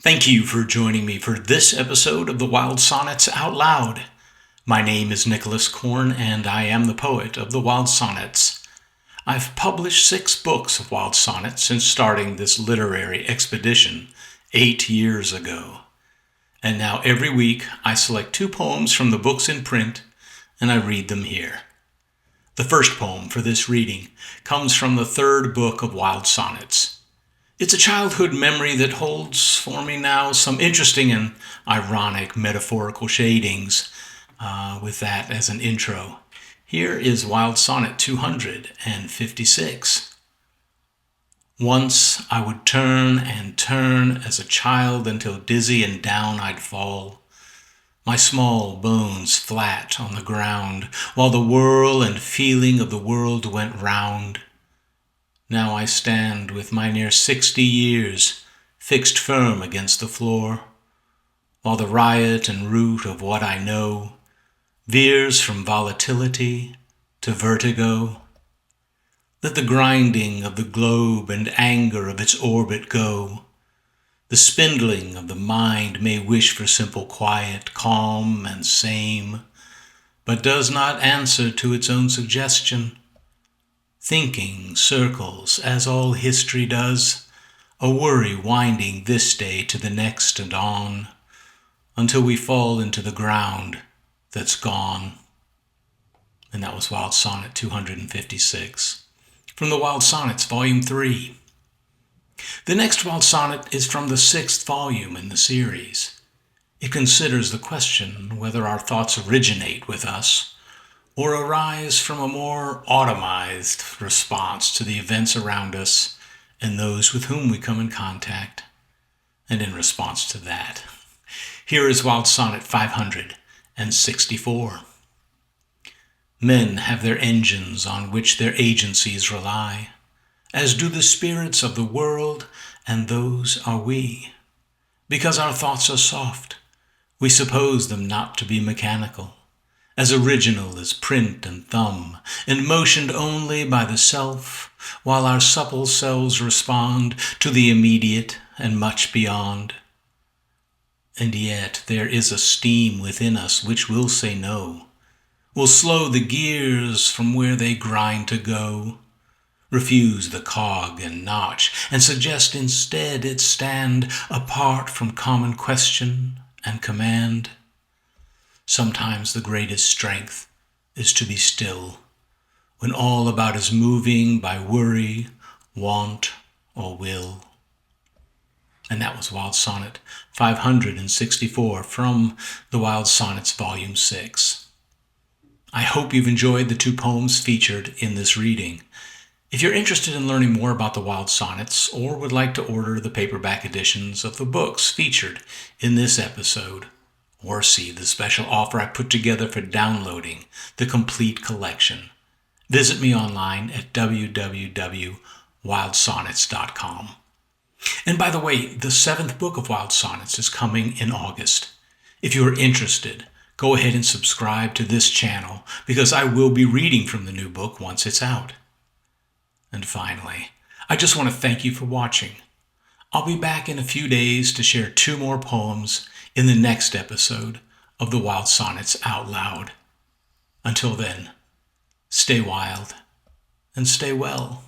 Thank you for joining me for this episode of the Wild Sonnets Out Loud. My name is Nicholas Korn, and I am the poet of the Wild Sonnets. I've published 6 books of wild sonnets since starting this literary expedition 8 years ago. And now every week I select 2 poems from the books in print, and I read them here. The first poem for this reading comes from the 3rd book of Wild Sonnets. It's a childhood memory that holds for me now some interesting and ironic metaphorical shadings, with that as an intro. Here is Wild Sonnet 256. Once I would turn and turn as a child until dizzy and down I'd fall, my small bones flat on the ground, while the whirl and feeling of the world went round. Now I stand with my near 60 years fixed firm against the floor, while the riot and root of what I know veers from volatility to vertigo. Let the grinding of the globe and anger of its orbit go. The spindling of the mind may wish for simple quiet, calm and same, but does not answer to its own suggestion. Thinking circles, as all history does, a worry winding this day to the next and on, until we fall into the ground that's gone. And that was Wild Sonnet 256, from the Wild Sonnets, Volume 3. The next Wild Sonnet is from the 6th volume in the series. It considers the question whether our thoughts originate with us or arise from a more automized response to the events around us and those with whom we come in contact. And in response to that, here is Wild Sonnet 564. Men have their engines on which their agencies rely, as do the spirits of the world, and those are we. Because our thoughts are soft, we suppose them not to be mechanical, as original as print and thumb, and motioned only by the self, while our supple selves respond to the immediate and much beyond. And yet there is a steam within us which will say no, will slow the gears from where they grind to go, refuse the cog and notch, and suggest instead it stand apart from common question and command. Sometimes the greatest strength is to be still, when all about is moving by worry, want, or will. And that was Wild Sonnet 564 from the Wild Sonnets, Volume 6. I hope you've enjoyed the 2 poems featured in this reading. If you're interested in learning more about the Wild Sonnets, or would like to order the paperback editions of the books featured in this episode, or see the special offer I put together for downloading the complete collection, visit me online at www.wildsonnets.com. And by the way, the 7th book of Wild Sonnets is coming in August. If you are interested, go ahead and subscribe to this channel, because I will be reading from the new book once it's out. And finally, I just want to thank you for watching. I'll be back in a few days to share 2 more poems in the next episode of the Wild Sonnets Out Loud. Until then, stay wild and stay well.